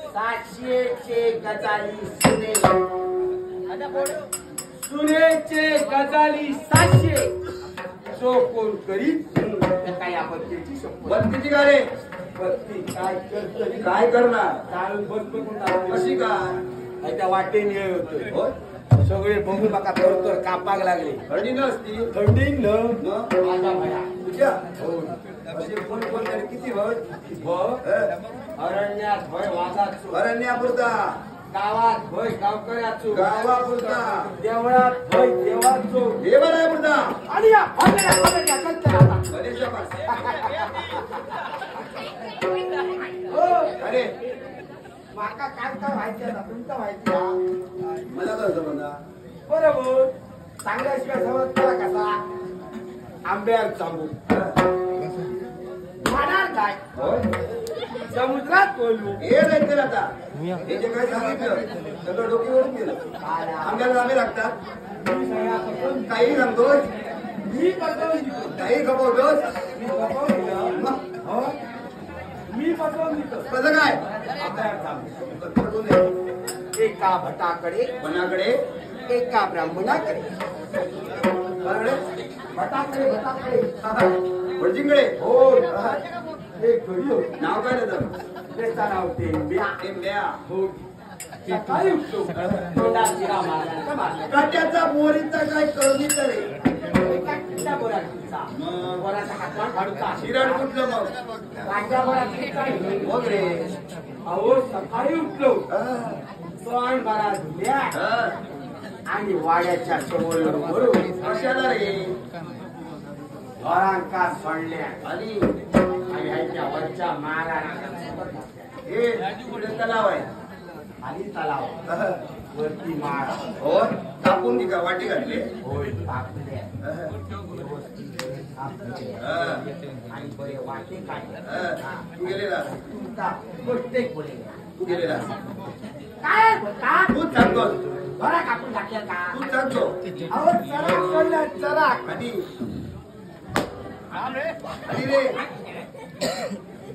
सातशेचे गजाली सुने सुनेचे गजाली 700 जो कोण करीत काय आपत्तीची शपथ बत्तीची का रे बत्ती काय करत काय करणार चालून बसतो कशी काय त्या वाटे निळ होतोय हो सगळे बघून बघा तर कापाग लागले थंडी नसती थंडी न मग माझा भया तुझ्या हो असे कोण कोण तरी किती भर अरण्यात भय वाघाचो अरण्यापुरता गावात भय गावकऱ्याचो गावापुरता देवळात भय देवाचो देवालयापुरता आणि या भांडण्या करते आता गणेशा पास हो अरे माका काय काय व्हायचं आता तुमचं व्हायचं मला काय समजा बरोबर चांगल्याशिवाय समज करा कसा आंब्यावर चांबू म्हणाल काय समुद्रात बोलू हे नाही तर आता हे जे काय सांगितलं सगळं डोकीवरून गेलं आंब्याला जावे लागतात काही सांगतोस मी पटवून दिलो काही खपवतोस मी पटवून दिलं हो मी पटवून दिलो कसं काय आंब्यावर चांबू पटवून दे. एका भटाकडे कोणाकडे एका ब्राह्मणाकडे कोणाकडे भटाकडे भटाकडे भटजींकडे हो एक घडी होती नाव काय त्याचं त्याचा नाव टेंब्या टेंब्या हो सकाळी उठतो तोंडात जिरा मारला मारला काट्याचा मोरीचा काय कमी करे एका किल्ला बोरा किल्ला बोराचा हातला काढूचा शिराड कुठलं मग राजा बोरा किल्ला मग रे अहो सकाळी उठलो तोंड बरा धुल्या आणि वाड्याच्या समोर बरोबर कशाला रे घरांका सोडल्या आणि आणि ह्याच्या वरच्या मारा हे कुठे तलाव आहे खाली तलाव वरती माळ हो कापून ती का वाटी घातली होय टाकल्या आणि बरे वाटे काढले तू गेलेला तुमचा प्रत्येक बोले तू गेलेला काय बोलता तूच सांगतोस बरा कापून टाकल्या का तूच सांगतो अहो चराक सोडल्या चराक आणि आणि रे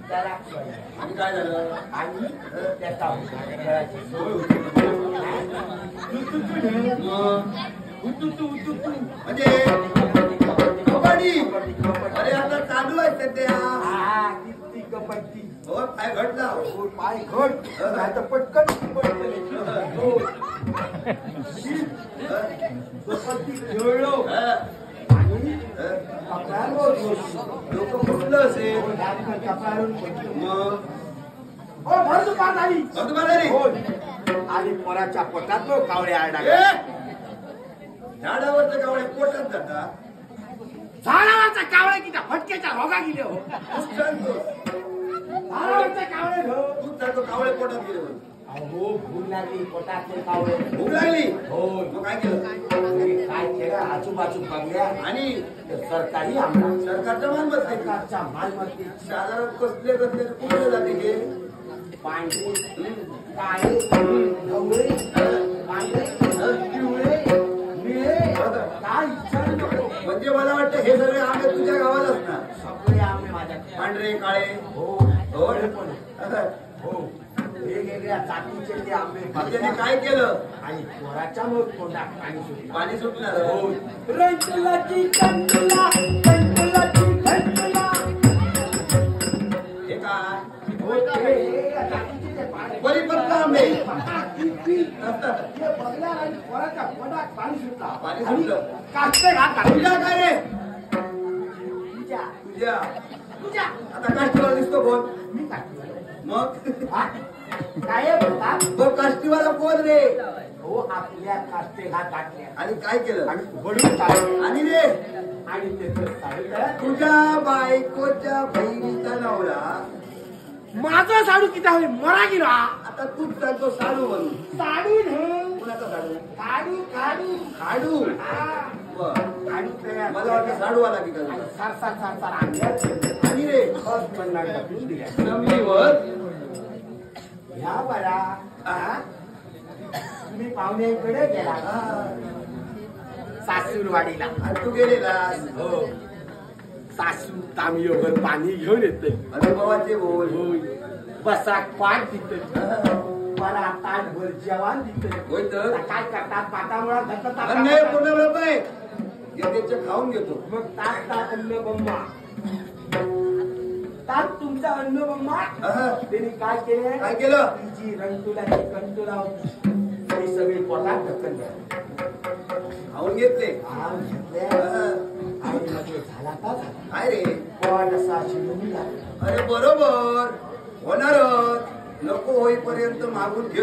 चराक सोडल्या आणि काय झालं आणि त्याचा घराची सोय म्हणजे कबड्डी अरे आता चालू आहे सध्या किती कपट्टी हो काय घडला पाय घट नाही तर पटकन कपट्टी खेळलो आणि लोक कुठलं असेल मग भर दुपार झाली रे आणि पोराच्या पोटात तो कावळे आरडा झाडावरचं कावळे पोटात जातात झाडावरचा कावळे किती फटक्याच्या रोगा गेले हो तूच सांगतो झाडावरचा कावळे तूच सांगतो कावळे पोटात गेले अहो भूक लागली पोटातले कावळे भूक लागली हो मग काय केलं काय केलं आजूबाजू बघल्या आणि सरकारी आमदार सरकारच्या मालमत्तेत सरकारच्या मालमत्तेत साधारण कसले कसले कुठले जाते हे पांढरे काळे ढवळे पांढरे पिवळे निळे काय विचारू नको म्हणजे मला वाटतं हे सगळे आंबे तुझ्या गावात असणार सगळे आंबे माझ्या पांढरे काळे हो हो हो वेगवेगळ्या जातीचे ते आंबे त्याने काय केलं आणि पोराच्या मग तोंडात पाणी सुटलं पाणी सुटणार हो रंगलाची कंटला कंटलाची घंटला हे काय हो ते जातीचे ते पाणी परिपक्व आंबे बघल्या आणि पोराच्या तोंडात पाणी सुटला पाणी सुटलं काष्टे घात तुझ्या काय रे तुझ्या तुझ्या तुझ्या आता काष्टीवाला दिसतो कोण मी काष्टी मग काय बोलता तो काष्टीवाला कोण रे हो आपल्या काष्टे घात टाकल्या आणि काय केलं आणि वडून टाकले आणि रे आणि त्याचं साडू तुझ्या बायकोच्या बहिणीचा नवरा माझं साडू किती हवे मरा गेला आता तूच सांगतो साडू म्हणून साडू कुणाचा साडू काढू काढू साडू बरं. काढू मला वाटतं साडू आला की काय सार आणल्यात आणि रे बस पन्नास टाकून दिल्या जमिनीवर ह्या बरा तुम्ही पाहुण्याकडे गेला सासूरवाडीला आणि तू गेलेलास हो सासू तांबीवर पाणी घेऊन येते अनुभवाचे बोल बसाक पाठ देत मला ताटभर जेवण देत होय तर काय करतात पाटामुळा अन्याय पूर्ण बाई यथेच्छ खाऊन घेतो मग ताट अन्न बम्मा ताट तुमचा अन्न बम्मा त्यांनी काय केले काय केलं तिची रंगतुलाची कंटुला तरी सगळी पोटात ढकल खाऊन घेतले आणि मध्ये झाला का झाला काय रे पण असा शिवून लागला अरे बरोबर होणारच नको होईपर्यंत मागून घेतो